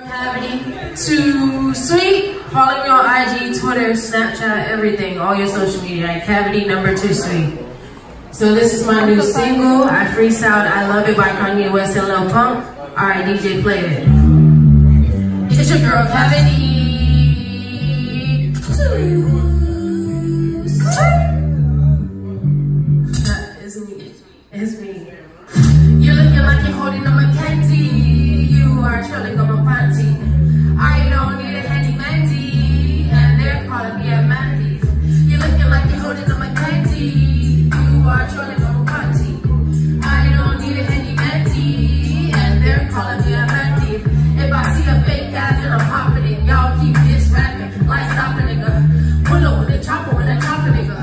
Cavity2sweet. Follow me on IG, Twitter, Snapchat, everything, all your social media at Cavity2sweet. So this is my new single. I freestyled I Love It by Kanye West and Lil Pump. Alright, DJ, play it. It's your girl Cavity. It's me. You're looking like you're holding on my candy. You are trolling on my panty. I don't need a handy mandy, and they're calling me a mandy. You're looking like you're holding on my candy. You are trolling on my panty. I don't need a handy mandy, and they're calling me a mandy. If I see a fake ass, then I'm popping it. Y'all keep this rapping, like stop a nigga. Pull up with a chopper, with a chopper nigga.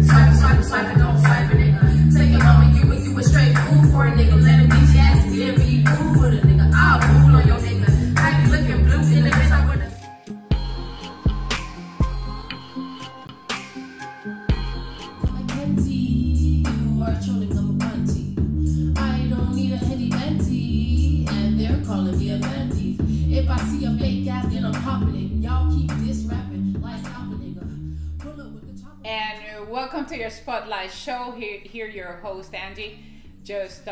Swipe, swipe, swipe it, don't swipe it, nigga. Tell your mama you a straight fool for a nigga. Let him beat your ass and then be cool with a nigga. I'll fool on your nigga. I be looking blue in the bitch, I'm gonna. You are trolling on my panty. I don't need a handy manty, and they're calling me a mandy. If I see a fake ass, then I'm popping it. Y'all keep this rapping like stop a nigga. Pull up with the chopper. And welcome to your Spotlight Show. Here your host, Angie. Just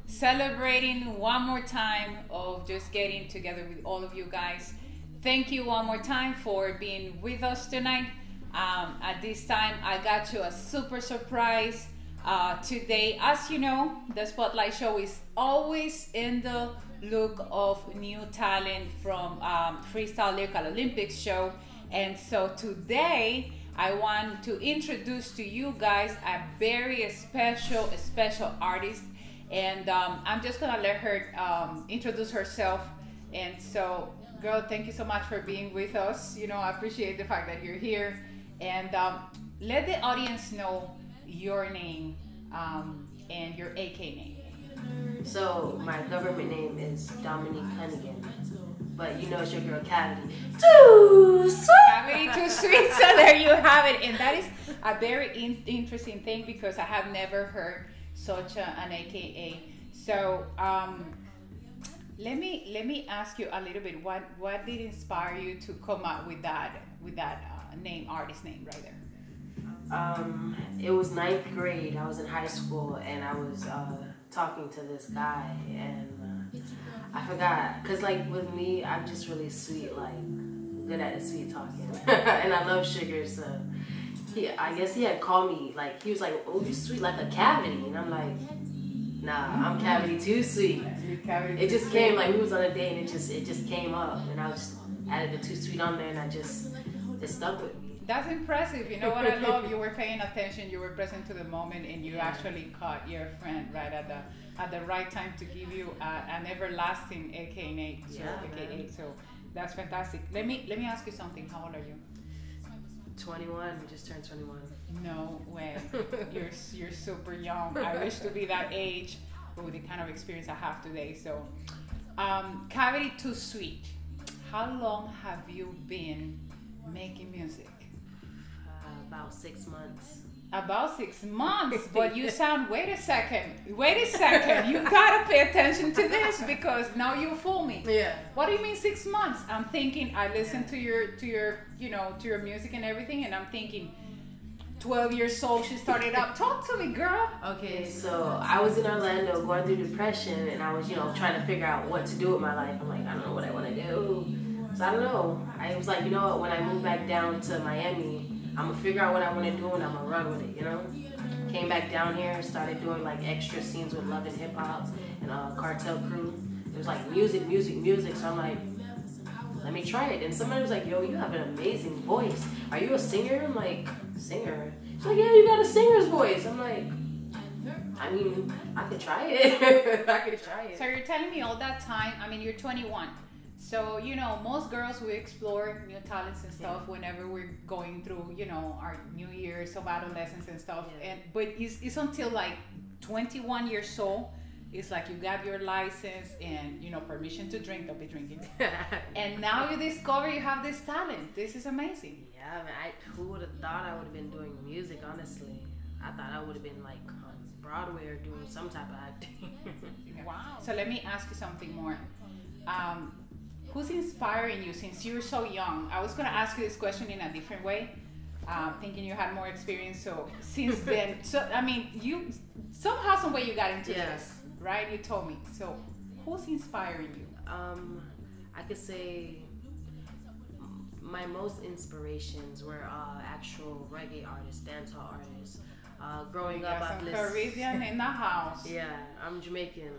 celebrating one more time of just getting together with all of you guys. Thank you one more time for being with us tonight. At this time, I got you a super surprise today. As you know, the Spotlight Show is always in the look of new talent from Freestyle Lyrical Olympics show. And so today, I want to introduce to you guys a very special artist, and I'm just gonna let her introduce herself. And so, girl, thank you so much for being with us. You know, I appreciate the fact that you're here, and let the audience know your name and your AK name. So my government name is Dominique Cunningham, but you know it's your girl Cavity2sweet. Cavity2sweet. So there you have it, and that is a very interesting thing because I have never heard such an AKA. So let me ask you a little bit. What did inspire you to come up with that name, artist name, right there? It was 9th grade. I was in high school, and I was talking to this guy, and I forgot, cause like with me, I'm just really sweet, like good at the sweet talking, and I love sugar. So I guess he had called me, like he was like, "Oh, you sweet like a cavity," and I'm like, "Nah, I'm Cavity2sweet." It just came, like we was on a date, and it just came up, and I just added the 2 sweet on there, and it stuck with me. That's impressive. You know what I love? You were paying attention, you were present to the moment, and you actually caught your friend right at the right time to give you an everlasting AKA. So that's fantastic. Let me ask you something. How old are you? 21. Just turned 21. No way. You're super young. I wish to be that age with the kind of experience I have today. So, Cavity2sweet. How long have you been making music? About 6 months. About 6 months, but you sound. Wait a second. You gotta pay attention to this because now you fool me. Yeah. What do you mean 6 months? I'm thinking. I listen to your music and everything, and I'm thinking, 12 years old, she started up. Talk to me, girl. Okay, so I was in Orlando going through depression, and I was, trying to figure out what to do with my life. I'm like, I don't know what I want to do. So I don't know. I was like, you know what? When I move back down to Miami, I'm gonna figure out what I want to do, and I'm gonna run with it. Came back down here, started doing like extra scenes with Love and Hip Hop and Cartel Crew. It was like music. So I'm like, let me try it. And somebody was like, yo, you have an amazing voice. Are you a singer? I'm like, singer? She's like, yeah, you got a singer's voice. I'm like, I mean, I could try it. I could try it. So you're telling me all that time, I mean, you're 21. So, most girls, we explore new talents and stuff whenever we're going through, our new years of adolescence and stuff. Yeah. But it's until like 21 years old, it's like you got your license and, permission to drink, don't be drinking. And now you discover you have this talent. This is amazing. Yeah, man, who would have thought I would have been doing music, honestly? I thought I would have been like on Broadway or doing some type of acting. Wow. So let me ask you something more. who's inspiring you since you're so young? I was gonna ask you this question in a different way, thinking you had more experience. So since then, so I mean, you somehow, some way you got into this, right? You told me. So who's inspiring you? I could say my most inspirations were actual reggae artists, dancehall artists. Growing up, some Caribbean in the house. Yeah, I'm Jamaican.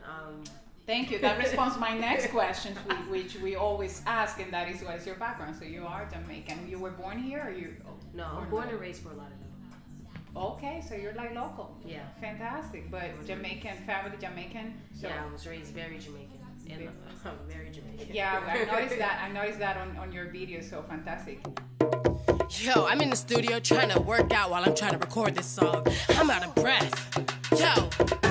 Thank you. That responds to my next question, which we always ask, and that is, what is your background? So you are Jamaican. You were born here, or you? No, I'm born and raised Fort Lauderdale. Okay, so you're like local. Yeah. Fantastic. But Jamaican, family Jamaican? So yeah, I was raised very Jamaican. And I'm very Jamaican. Yeah, I noticed that. I noticed that on your video. So fantastic. Yo, I'm in the studio trying to work out while I'm trying to record this song. I'm out of breath. Yo.